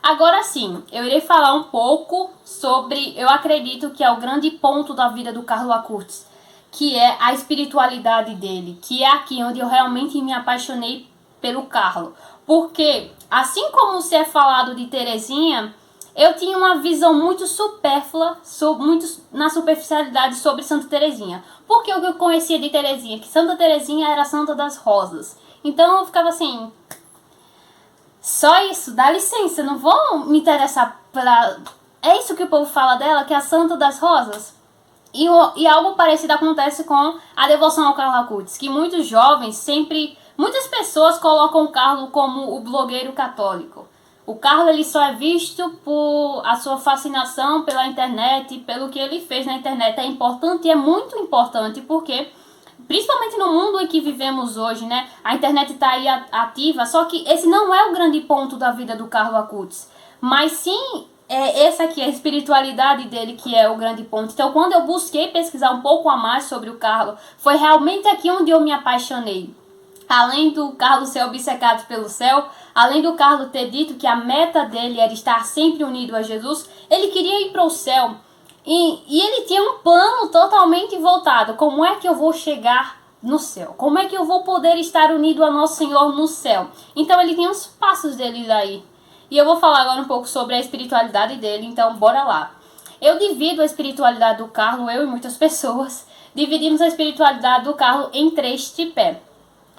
Agora sim, eu irei falar um pouco sobre, eu acredito que é o grande ponto da vida do Carlo Acutis, que é a espiritualidade dele, que é aqui onde eu realmente me apaixonei pelo Carlo. Porque, assim como se é falado de Teresinha, eu tinha uma visão muito supérflua, muito na superficialidade sobre Santa Teresinha. Porque o que eu conhecia de Teresinha? Que Santa Teresinha era a Santa das Rosas. Então eu ficava assim, só isso, dá licença, não vou me interessar pela... É isso que o povo fala dela, que é a Santa das Rosas? E algo parecido acontece com a devoção ao Carlo Acutis, que muitos jovens sempre... Muitas pessoas colocam o Carlo como o blogueiro católico. O Carlo ele só é visto por a sua fascinação pela internet, pelo que ele fez na internet. É importante e é muito importante, porque... Principalmente no mundo em que vivemos hoje, né? A internet está aí ativa, só que esse não é o grande ponto da vida do Carlo Acutis. Mas sim, essa aqui, a espiritualidade dele que é o grande ponto. Então, quando eu busquei pesquisar um pouco a mais sobre o Carlo, foi realmente aqui onde eu me apaixonei. Além do Carlo ser obcecado pelo céu, além do Carlo ter dito que a meta dele era estar sempre unido a Jesus, ele queria ir para o céu. E ele tinha um plano totalmente voltado. Como é que eu vou chegar no céu? Como é que eu vou poder estar unido a Nosso Senhor no céu? Então ele tinha os passos dele daí. E eu vou falar agora um pouco sobre a espiritualidade dele, então bora lá. Eu divido a espiritualidade do Carlo, eu e muitas pessoas, dividimos a espiritualidade do Carlo em 3 tripés.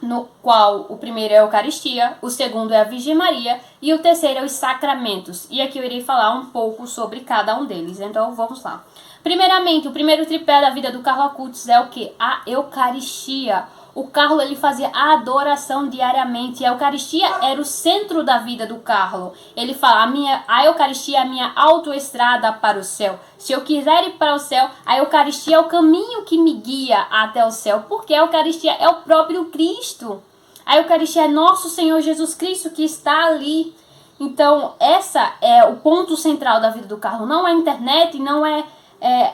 No qual o primeiro é a Eucaristia, o segundo é a Virgem Maria e o terceiro é os sacramentos. E aqui eu irei falar um pouco sobre cada um deles, então vamos lá. Primeiramente, o primeiro tripé da vida do Carlo Acutis é o que? A Eucaristia. O Carlo ele fazia a adoração diariamente. A Eucaristia era o centro da vida do Carlo. Ele fala, a Eucaristia é a minha autoestrada para o céu. Se eu quiser ir para o céu, a Eucaristia é o caminho que me guia até o céu. Porque a Eucaristia é o próprio Cristo. A Eucaristia é nosso Senhor Jesus Cristo que está ali. Então, essa é o ponto central da vida do Carlo. Não é a internet, não é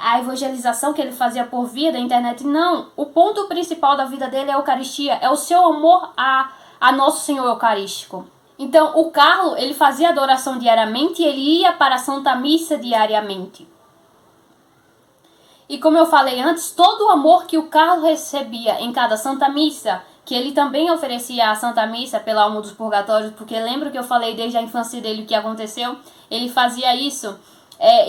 a evangelização que ele fazia por via da internet, não. O ponto principal da vida dele é a Eucaristia, é o seu amor a Nosso Senhor Eucarístico. Então, o Carlo, ele fazia adoração diariamente e ele ia para a Santa Missa diariamente. E como eu falei antes, todo o amor que o Carlo recebia em cada Santa Missa, que ele também oferecia a Santa Missa pela alma dos purgatórios, porque lembra que eu falei desde a infância dele o que aconteceu? Ele fazia isso.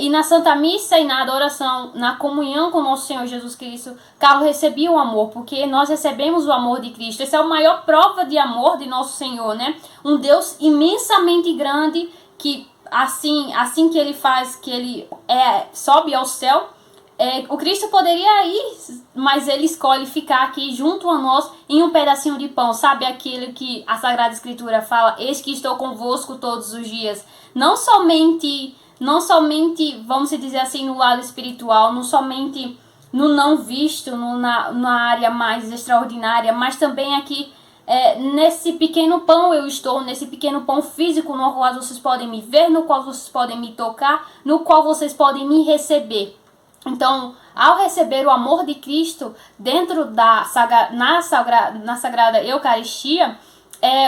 E na Santa Missa e na adoração, na comunhão com Nosso Senhor Jesus Cristo, Carlo recebia o amor, porque nós recebemos o amor de Cristo. Essa é a maior prova de amor de Nosso Senhor, né? Um Deus imensamente grande, que assim que ele faz, que ele sobe ao céu, o Cristo poderia ir, mas ele escolhe ficar aqui junto a nós em um pedacinho de pão. Sabe aquilo que a Sagrada Escritura fala? Eis que estou convosco todos os dias. Não somente, vamos dizer assim, no lado espiritual, não somente no não visto, na área mais extraordinária, mas também aqui nesse pequeno pão eu estou, nesse pequeno pão físico no qual vocês podem me ver, no qual vocês podem me tocar, no qual vocês podem me receber. Então, ao receber o amor de Cristo dentro na Sagrada Eucaristia,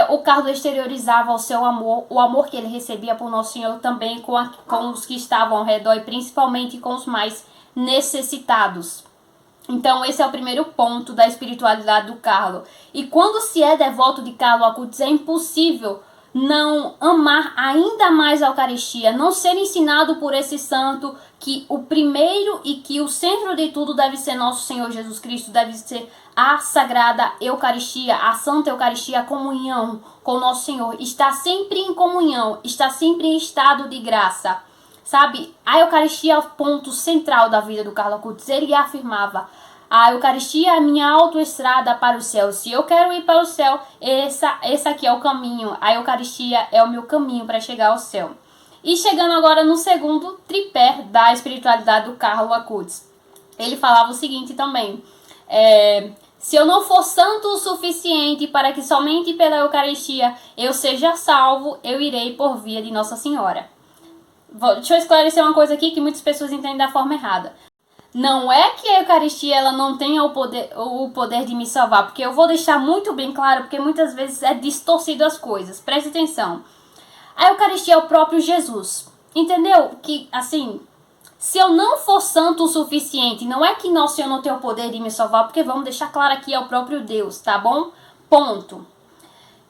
o Carlo exteriorizava o seu amor, o amor que ele recebia por Nosso Senhor também com os que estavam ao redor e principalmente com os mais necessitados. Então, esse é o primeiro ponto da espiritualidade do Carlo. E quando se é devoto de Carlo Acutis, é impossível não amar ainda mais a Eucaristia, não ser ensinado por esse santo que o primeiro e que o centro de tudo deve ser Nosso Senhor Jesus Cristo, deve ser a Sagrada Eucaristia, a Santa Eucaristia, a comunhão com Nosso Senhor. Está sempre em comunhão, está sempre em estado de graça. Sabe, a Eucaristia é o ponto central da vida do Carlo Acutis. Ele afirmava, a Eucaristia é a minha autoestrada para o céu. Se eu quero ir para o céu, esse aqui é o caminho. A Eucaristia é o meu caminho para chegar ao céu. E chegando agora no segundo tripé da espiritualidade do Carlo Acutis. Ele falava o seguinte também. Se eu não for santo o suficiente para que somente pela Eucaristia eu seja salvo, eu irei por via de Nossa Senhora. Deixa eu esclarecer uma coisa aqui que muitas pessoas entendem da forma errada. Não é que a Eucaristia ela não tenha o poder de me salvar, porque eu vou deixar muito bem claro, porque muitas vezes é distorcido as coisas. Preste atenção. A Eucaristia é o próprio Jesus. Entendeu? Que, assim, se eu não for santo o suficiente, não é que Nosso Senhor não tem o poder de me salvar, porque vamos deixar claro aqui, é o próprio Deus, tá bom? Ponto.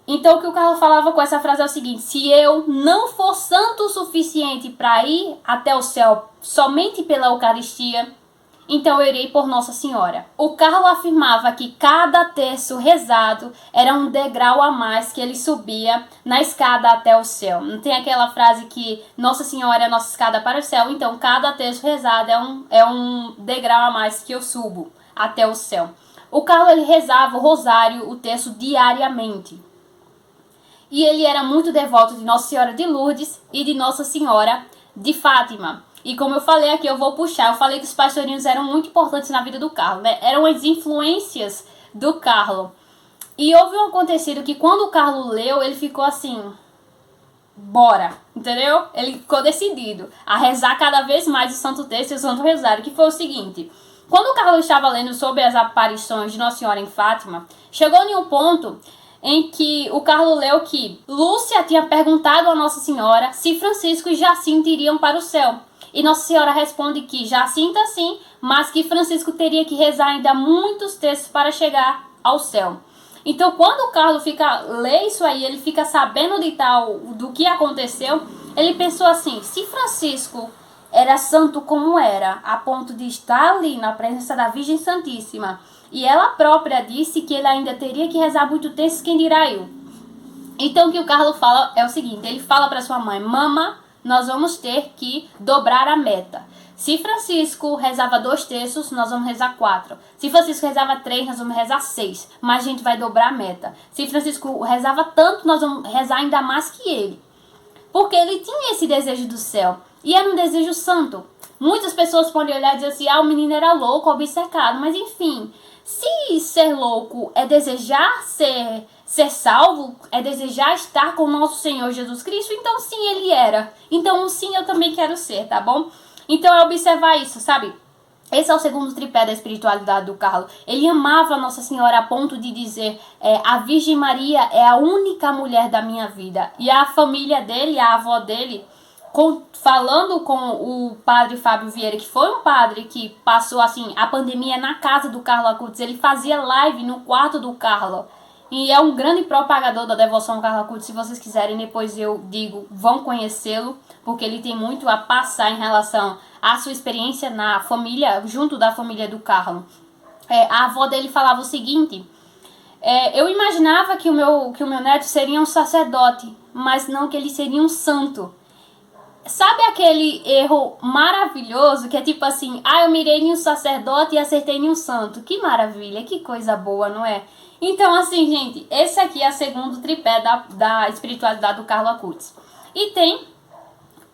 Então, o que o Carlos falava com essa frase é o seguinte: se eu não for santo o suficiente para ir até o céu somente pela Eucaristia, então eu irei por Nossa Senhora. O Carlos afirmava que cada terço rezado era um degrau a mais que ele subia na escada até o céu. Não tem aquela frase que Nossa Senhora é a nossa escada para o céu? Então, cada terço rezado é um degrau a mais que eu subo até o céu. O Carlos ele rezava o rosário, o terço diariamente. E ele era muito devoto de Nossa Senhora de Lourdes e de Nossa Senhora de Fátima. E como eu falei aqui, eu vou puxar. Eu falei que os pastorinhos eram muito importantes na vida do Carlos, né? Eram as influências do Carlos. E houve um acontecido que quando o Carlos leu, ele ficou assim: bora, entendeu? Ele ficou decidido a rezar cada vez mais o Santo Terço e o Santo Rosário, que foi o seguinte: quando o Carlos estava lendo sobre as aparições de Nossa Senhora em Fátima, chegou em um ponto em que o Carlos leu que Lúcia tinha perguntado a Nossa Senhora se Francisco e Jacinta iriam para o céu. E Nossa Senhora responde que Jacinta sim, mas que Francisco teria que rezar ainda muitos textos para chegar ao céu. Então, quando o Carlos lê isso aí, ele fica sabendo do que aconteceu, ele pensou assim: se Francisco era santo como era, a ponto de estar ali na presença da Virgem Santíssima, e ela própria disse que ele ainda teria que rezar muito texto, quem dirá eu? Então, o que o Carlos fala é o seguinte: ele fala para sua mãe: mama, nós vamos ter que dobrar a meta. Se Francisco rezava 2 terços, nós vamos rezar 4. Se Francisco rezava 3, nós vamos rezar 6. Mas a gente vai dobrar a meta. Se Francisco rezava tanto, nós vamos rezar ainda mais que ele. Porque ele tinha esse desejo do céu. E era um desejo santo. Muitas pessoas podem olhar e dizer assim: o menino era louco, obcecado. Mas enfim, se ser louco é desejar ser salvo, é desejar estar com o nosso Senhor Jesus Cristo, então sim, ele era. Então sim, eu também quero ser, tá bom? Então é observar isso, sabe? Esse é o segundo tripé da espiritualidade do Carlos. Ele amava a Nossa Senhora a ponto de dizer: a Virgem Maria é a única mulher da minha vida. E a família dele, a avó dele, falando com o padre Fábio Vieira, que foi um padre que passou assim a pandemia na casa do Carlos Acutis, ele fazia live no quarto do Carlos. E é um grande propagador da devoção ao Carlos Acutis. Se vocês quiserem, depois eu digo, vão conhecê-lo, porque ele tem muito a passar em relação à sua experiência na família, junto da família do Carlos. A avó dele falava o seguinte: eu imaginava que o meu neto seria um sacerdote, mas não que ele seria um santo. Sabe aquele erro maravilhoso que é tipo assim: eu mirei em um sacerdote e acertei em um santo? Que maravilha, que coisa boa, não é? Então, assim, gente, esse aqui é o segundo tripé da espiritualidade do Carlos Acutis. E tem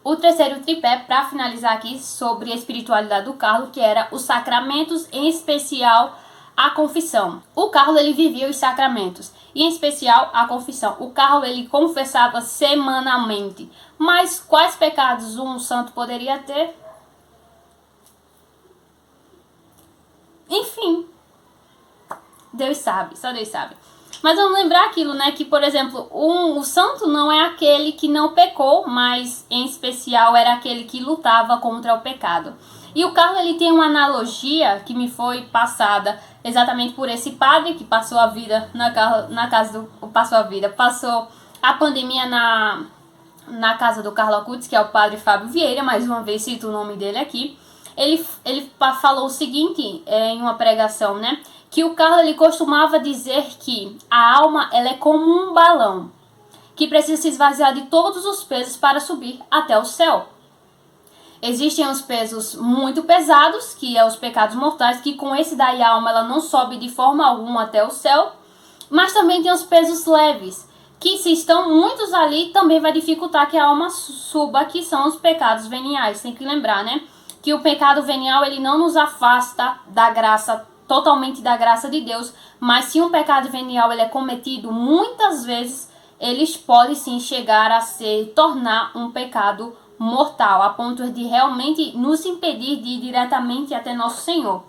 o terceiro tripé, para finalizar aqui, sobre a espiritualidade do Carlos, que era os sacramentos, em especial a confissão. O Carlos, ele vivia os sacramentos, e em especial a confissão. O Carlos, ele confessava semanalmente. Mas quais pecados um santo poderia ter? Enfim, Deus sabe, só Deus sabe. Mas vamos lembrar aquilo, né? Que, por exemplo, o santo não é aquele que não pecou, mas em especial era aquele que lutava contra o pecado. E o Carlos, ele tem uma analogia que me foi passada exatamente por esse padre que passou a vida passou a pandemia na casa do Carlos Acutis, que é o padre Fábio Vieira. Mais uma vez cito o nome dele aqui. Ele falou o seguinte em uma pregação, né? Que o Carlos, ele costumava dizer que a alma, ela é como um balão que precisa se esvaziar de todos os pesos para subir até o céu. Existem os pesos muito pesados, que é os pecados mortais, que com esse daí a alma ela não sobe de forma alguma até o céu. Mas também tem os pesos leves, que se estão muitos ali, também vai dificultar que a alma suba, que são os pecados veniais. Tem que lembrar, né? Que o pecado venial, ele não nos afasta da graça, totalmente da graça de Deus, mas se um pecado venial ele é cometido, muitas vezes eles podem sim chegar a tornar um pecado mortal, a ponto de realmente nos impedir de ir diretamente até nosso Senhor.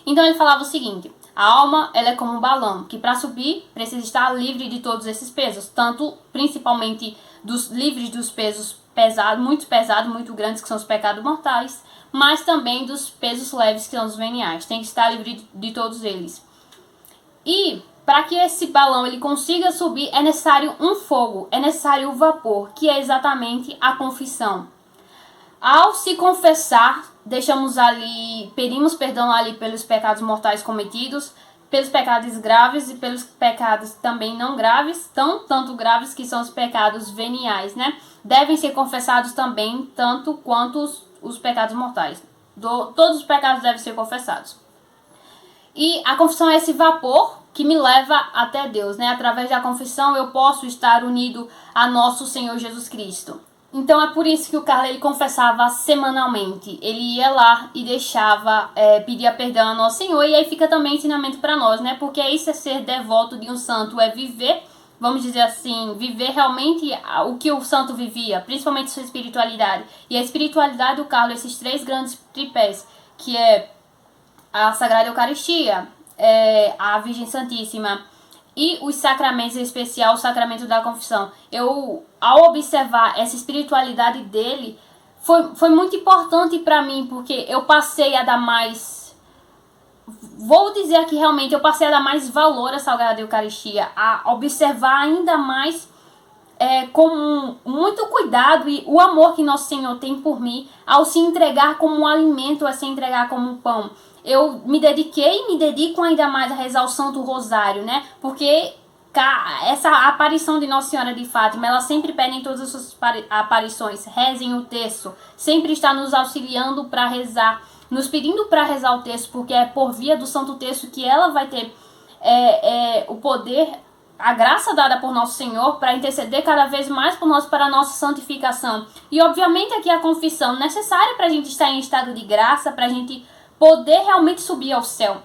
Então ele falava o seguinte: A alma, ela é como um balão, que para subir precisa estar livre de todos esses pesos, tanto principalmente livres dos pesos pesados, muito grandes, que são os pecados mortais, mas também dos pesos leves, que são os veniais. Tem que estar livre de todos eles. E para que esse balão ele consiga subir, é necessário um fogo, é necessário o vapor, que é exatamente a confissão. Ao se confessar, pedimos perdão ali pelos pecados mortais cometidos, pelos pecados graves e pelos pecados também não graves, tanto graves que são os pecados veniais, né? Devem ser confessados também, tanto quanto os pecados mortais. Todos os pecados devem ser confessados. E a confissão é esse vapor que me leva até Deus, né? Através da confissão eu posso estar unido a nosso Senhor Jesus Cristo. Então é por isso que o Carlos ele confessava semanalmente. Ele ia lá e pedia perdão ao nosso Senhor. E aí fica também ensinamento para nós, né? Porque isso é ser devoto de um santo, é viver, vamos dizer assim, viver realmente o que o santo vivia, principalmente sua espiritualidade. E a espiritualidade do Carlos, esses 3 grandes tripés, que é a Sagrada Eucaristia, a Virgem Santíssima e os sacramentos, em especial o sacramento da confissão. Ao observar essa espiritualidade dele, foi muito importante para mim, porque eu passei a dar mais... Vou dizer aqui realmente, eu passei a dar mais valor à Sagrada Eucaristia, a observar ainda mais com muito cuidado e o amor que Nosso Senhor tem por mim, ao se entregar como um alimento, a se entregar como um pão. Eu me dediquei e me dedico ainda mais a rezar o Santo Rosário, né? Porque essa aparição de Nossa Senhora de Fátima, ela sempre pede em todas as suas aparições, rezem o texto, sempre está nos auxiliando para rezar, nos pedindo para rezar o texto, porque é por via do Santo Texto que ela vai ter o poder, a graça dada por Nosso Senhor para interceder cada vez mais por nós para a nossa santificação. E obviamente aqui a confissão necessária para a gente estar em estado de graça, para a gente poder realmente subir ao céu.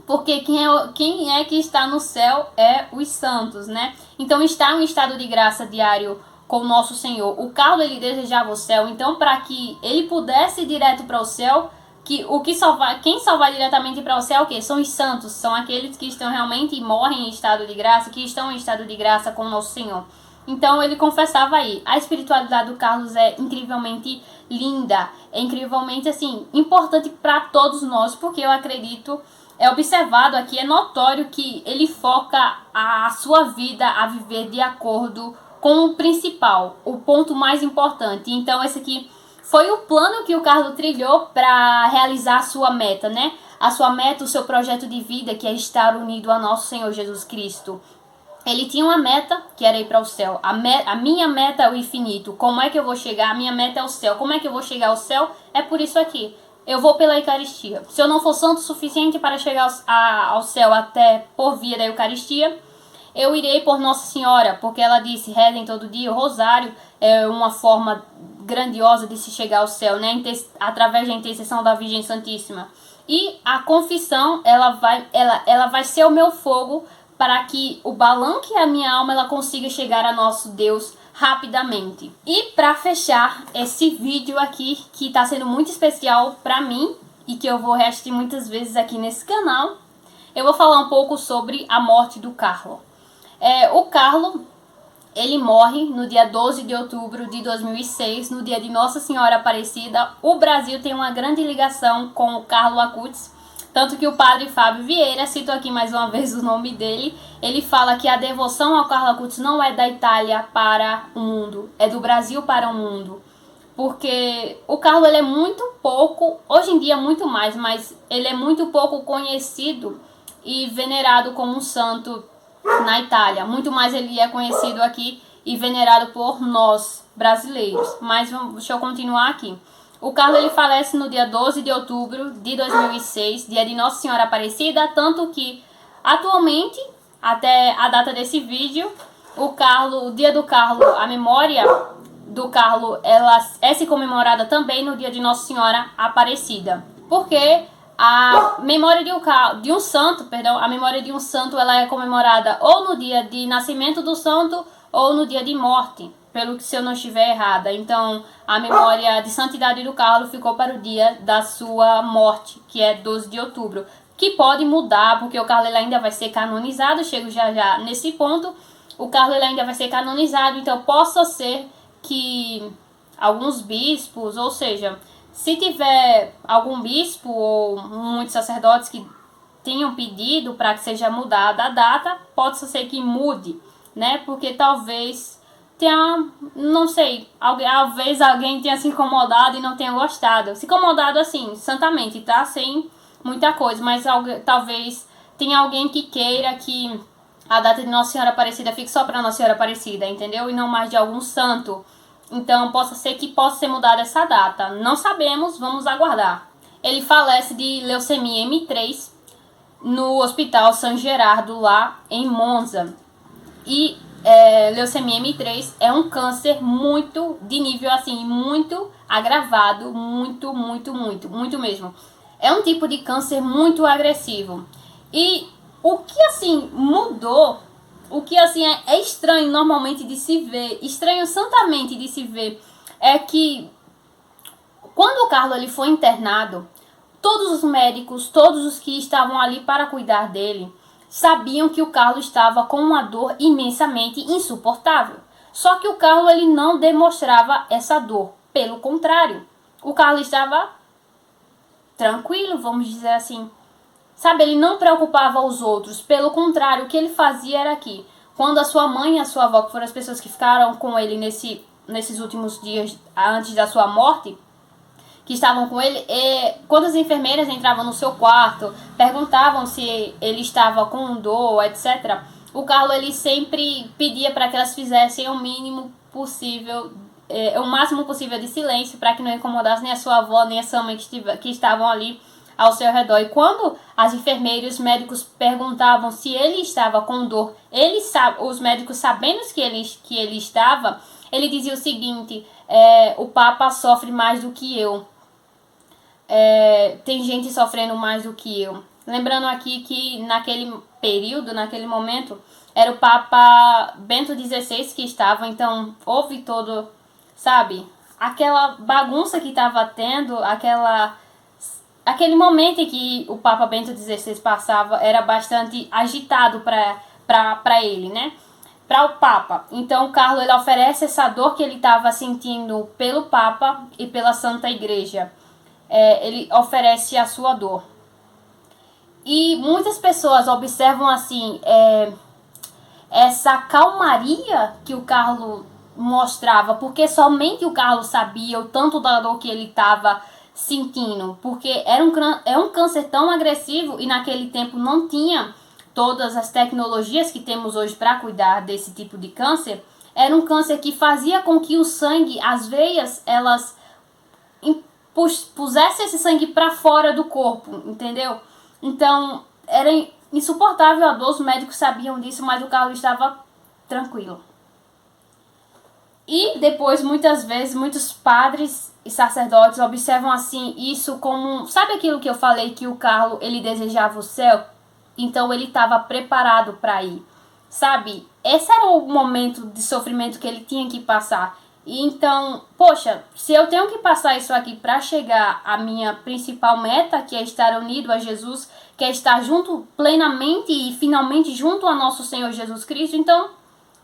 Porque quem é que está no céu é os santos, né? Então estar em estado de graça diário com o nosso Senhor. O Carlos ele desejava o céu, então para que ele pudesse ir direto para o céu, quem só vai diretamente para o céu é o quê? São os santos, são aqueles que estão realmente e morrem em estado de graça, que estão em estado de graça com o nosso Senhor. Então ele confessava aí. A espiritualidade do Carlos é incrivelmente linda, é incrivelmente assim importante para todos nós, porque eu acredito, é observado aqui, é notório que ele foca a sua vida a viver de acordo com o principal, o ponto mais importante. Então esse aqui foi o plano que o Carlos trilhou para realizar a sua meta, né? A sua meta, o seu projeto de vida, que é estar unido a nosso Senhor Jesus Cristo. Ele tinha uma meta, que era ir para o céu. A minha meta é o infinito. Como é que eu vou chegar? A minha meta é o céu. Como é que eu vou chegar ao céu? É por isso aqui. Eu vou pela Eucaristia. Se eu não for santo o suficiente para chegar ao céu até por via da Eucaristia, eu irei por Nossa Senhora, porque ela disse, rezem todo dia. O rosário é uma forma grandiosa de se chegar ao céu, né? Através da intercessão da Virgem Santíssima. E a confissão, ela vai ser o meu fogo para que o balão que é a minha alma, ela consiga chegar a nosso Deus rapidamente. E para fechar esse vídeo aqui, que está sendo muito especial para mim, e que eu vou reagir muitas vezes aqui nesse canal, eu vou falar um pouco sobre a morte do Carlos. O Carlos, ele morre no dia 12 de outubro de 2006, no dia de Nossa Senhora Aparecida. O Brasil tem uma grande ligação com o Carlos Acutis, tanto que o padre Fábio Vieira, cito aqui mais uma vez o nome dele, ele fala que a devoção ao Carlos Acutis não é da Itália para o mundo, é do Brasil para o mundo. Porque o Carlos ele é muito pouco, hoje em dia muito mais, mas ele é muito pouco conhecido e venerado como um santo na Itália. Muito mais ele é conhecido aqui e venerado por nós, brasileiros. Mas deixa eu continuar aqui. O Carlos ele falece no dia 12 de outubro de 2006, dia de Nossa Senhora Aparecida, tanto que atualmente, até a data desse vídeo, o dia do Carlos, a memória do Carlos, ela é se comemorada também no dia de Nossa Senhora Aparecida. Porque a memória de um santo, a memória de um santo, ela é comemorada ou no dia de nascimento do santo ou no dia de morte, pelo que se eu não estiver errada. Então, a memória de santidade do Carlos ficou para o dia da sua morte, que é 12 de outubro, que pode mudar, porque o Carlo ele ainda vai ser canonizado, chego já já nesse ponto, o Carlo ele ainda vai ser canonizado, então possa ser que alguns bispos, ou seja, se tiver algum bispo ou muitos sacerdotes que tenham pedido para que seja mudada a data, pode ser que mude, né? Porque talvez tenha, não sei, talvez alguém tenha se incomodado e não tenha gostado. Se incomodado assim, santamente, tá? Sem muita coisa, mas talvez tenha alguém que queira que a data de Nossa Senhora Aparecida fique só para Nossa Senhora Aparecida, entendeu? E não mais de algum santo. Então, possa ser que possa ser mudada essa data. Não sabemos, vamos aguardar. Ele falece de leucemia M3 no Hospital San Gerardo, lá em Monza. E leucemia M3 é um câncer muito de nível assim, muito agravado, muito mesmo. É um tipo de câncer muito agressivo. E o que assim mudou, o que assim é estranho normalmente de se ver, estranho santamente de se ver, é que quando o Carlo ele foi internado, todos os médicos, todos os que estavam ali para cuidar dele, sabiam que o Carlo estava com uma dor imensamente insuportável. Só que o Carlo ele não demonstrava essa dor. Pelo contrário, o Carlo estava tranquilo, vamos dizer assim. Sabe, ele não preocupava os outros. Pelo contrário, o que ele fazia era que, quando a sua mãe e a sua avó, que foram as pessoas que ficaram com ele nesses últimos dias antes da sua morte, que estavam com ele, quando as enfermeiras entravam no seu quarto, perguntavam se ele estava com dor, etc., o Carlo ele sempre pedia para que elas fizessem o mínimo possível, o máximo possível de silêncio, para que não incomodasse nem a sua avó, nem a sua mãe que estavam ali ao seu redor. E quando as enfermeiras e os médicos perguntavam se ele estava com dor, os médicos, sabendo que ele estava, ele dizia o seguinte: o Papa sofre mais do que eu. Tem gente sofrendo mais do que eu. Lembrando aqui que naquele período, naquele momento, era o Papa Bento XVI que estava, então houve todo, sabe, aquela bagunça que estava tendo, aquele momento em que o Papa Bento XVI passava era bastante agitado para ele, né? Para o Papa. Então o Carlo ele oferece essa dor que ele estava sentindo pelo Papa e pela Santa Igreja. Ele oferece a sua dor. E muitas pessoas observam assim essa calmaria que o Carlo mostrava, porque somente o Carlo sabia o tanto da dor que ele estava sentindo, porque é um câncer tão agressivo e naquele tempo não tinha todas as tecnologias que temos hoje para cuidar desse tipo de câncer. Era um câncer que fazia com que o sangue, as veias, elas pusesse esse sangue para fora do corpo, entendeu? Então, era insuportável a dor, os médicos sabiam disso, mas o Carlo estava tranquilo. E depois, muitas vezes, muitos padres e sacerdotes observam assim isso como... Sabe aquilo que eu falei que o Carlo, ele desejava o céu? Então, ele estava preparado para ir, sabe? Esse era o momento de sofrimento que ele tinha que passar. E então, poxa, se eu tenho que passar isso aqui para chegar à minha principal meta, que é estar unido a Jesus, que é estar junto plenamente e finalmente junto a nosso Senhor Jesus Cristo, então,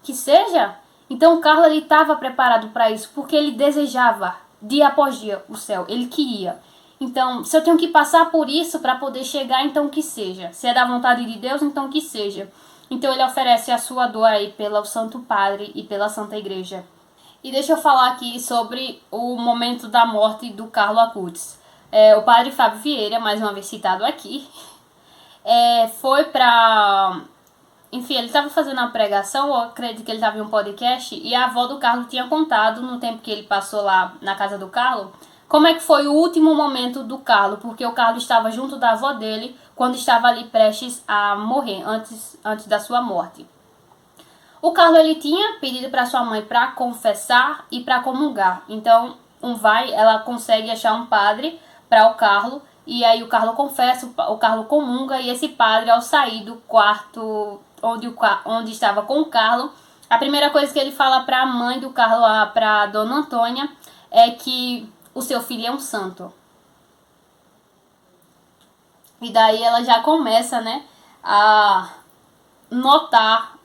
que seja. Então, o Carlo ele estava preparado para isso, porque ele desejava, dia após dia, o céu, ele queria. Então, se eu tenho que passar por isso para poder chegar, então que seja. Se é da vontade de Deus, então que seja. Então, ele oferece a sua dor aí pelo Santo Padre e pela Santa Igreja. E deixa eu falar aqui sobre o momento da morte do Carlo Acutis. O padre Fábio Vieira, mais uma vez citado aqui, foi para... Enfim, ele estava fazendo uma pregação, eu acredito que ele estava em um podcast, e a avó do Carlo tinha contado, no tempo que ele passou lá na casa do Carlo, como é que foi o último momento do Carlo, porque o Carlo estava junto da avó dele quando estava ali prestes a morrer, antes da sua morte. O Carlo ele tinha pedido para sua mãe para confessar e para comungar. Então, ela consegue achar um padre para o Carlo, e aí o Carlo confessa, o Carlo comunga, e esse padre, ao sair do quarto onde estava com o Carlo, a primeira coisa que ele fala para a mãe do Carlo, para Dona Antônia, é que o seu filho é um santo. E daí ela já começa, né, a notar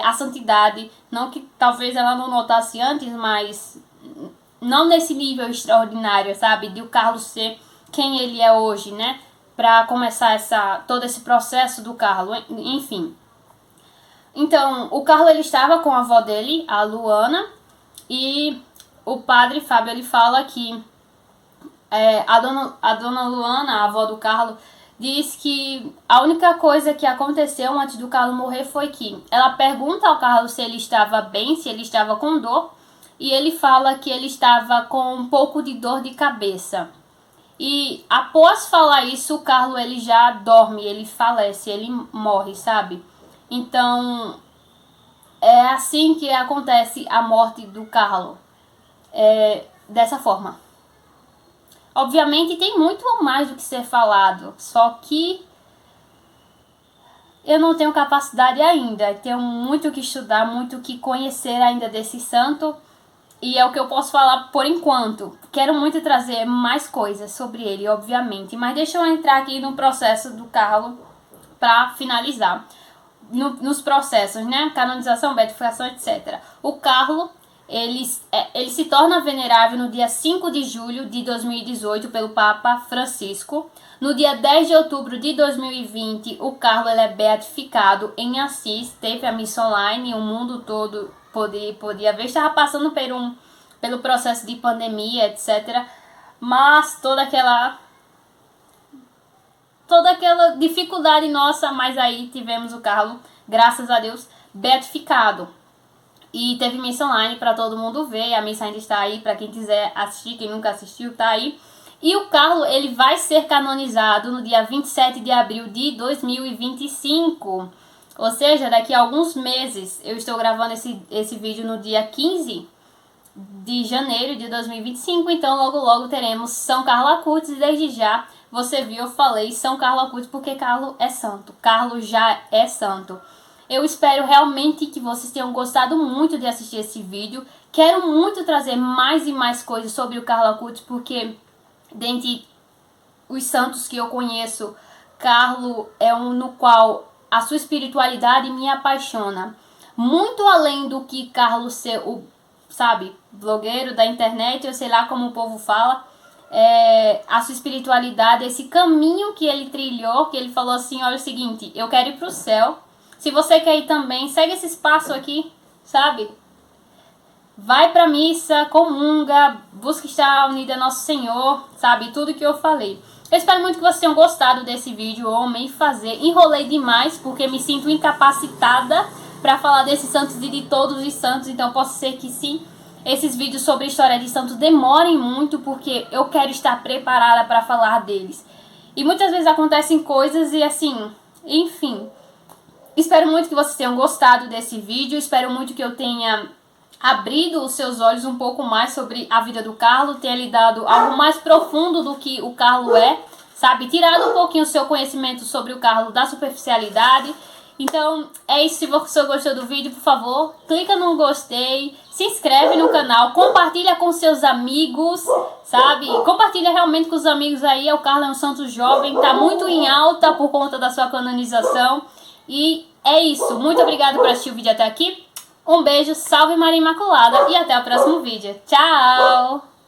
a santidade, não que talvez ela não notasse antes, mas não nesse nível extraordinário, sabe, de o Carlos ser quem ele é hoje, né, para começar todo esse processo do Carlos, enfim. Então, o Carlos ele estava com a avó dele, a Luana, e o padre Fábio ele fala que a dona Luana, a avó do Carlos, diz que a única coisa que aconteceu antes do Carlos morrer foi que ela pergunta ao Carlos se ele estava bem, se ele estava com dor, e ele fala que ele estava com um pouco de dor de cabeça. E após falar isso, o Carlos ele já dorme, ele falece, ele morre, sabe? Então, é assim que acontece a morte do Carlos, dessa forma. Obviamente tem muito mais do que ser falado, só que eu não tenho capacidade ainda, tenho muito que estudar, muito que conhecer ainda desse santo, e é o que eu posso falar por enquanto. Quero muito trazer mais coisas sobre ele, obviamente, mas deixa eu entrar aqui no processo do Carlos para finalizar. Nos processos, né? Canonização, beatificação, etc. O Carlos, ele se torna venerável no dia 5 de julho de 2018 pelo Papa Francisco. No dia 10 de outubro de 2020, o Carlos ele é beatificado em Assis. Teve a missa online, o mundo todo podia ver. Estava passando pelo processo de pandemia, etc. Mas toda aquela dificuldade nossa, mas aí tivemos o Carlos, graças a Deus, beatificado. E teve missa online para todo mundo ver, a missa ainda está aí para quem quiser assistir, quem nunca assistiu, tá aí. E o Carlos, ele vai ser canonizado no dia 27 de abril de 2025. Ou seja, daqui a alguns meses. Eu estou gravando esse vídeo no dia 15 de janeiro de 2025, então logo teremos São Carlos Acutis, e desde já você viu, eu falei São Carlos Acutis porque Carlos é santo, Carlos já é santo. Eu espero realmente que vocês tenham gostado muito de assistir esse vídeo. Quero muito trazer mais e mais coisas sobre o Carlos Acutis, porque dentre os santos que eu conheço, Carlos é um no qual a sua espiritualidade me apaixona. Muito além do que Carlos ser o, sabe, blogueiro da internet, eu sei lá como o povo fala, a sua espiritualidade, esse caminho que ele trilhou, que ele falou assim, olha o seguinte, eu quero ir pro céu, se você quer ir também, segue esse espaço aqui, sabe? Vai pra missa, comunga, busca estar unida a Nosso Senhor, sabe? Tudo que eu falei. Eu espero muito que vocês tenham gostado desse vídeo, eu amei fazer, enrolei demais, porque me sinto incapacitada para falar desses santos e de todos os santos, então pode ser que sim, esses vídeos sobre a história de santos demorem muito, porque eu quero estar preparada para falar deles. E muitas vezes acontecem coisas e assim, enfim. Espero muito que vocês tenham gostado desse vídeo, espero muito que eu tenha abrido os seus olhos um pouco mais sobre a vida do Carlos, tenha lhe dado algo mais profundo do que o Carlos sabe? Tirado um pouquinho o seu conhecimento sobre o Carlos da superficialidade. Então, é isso. Se você gostou do vídeo, por favor, clica no gostei, se inscreve no canal, compartilha com seus amigos, sabe? Compartilha realmente com os amigos aí. O Carlos é um santo jovem, tá muito em alta por conta da sua canonização. E é isso. Muito obrigada por assistir o vídeo até aqui. Um beijo, salve Maria Imaculada e até o próximo vídeo. Tchau!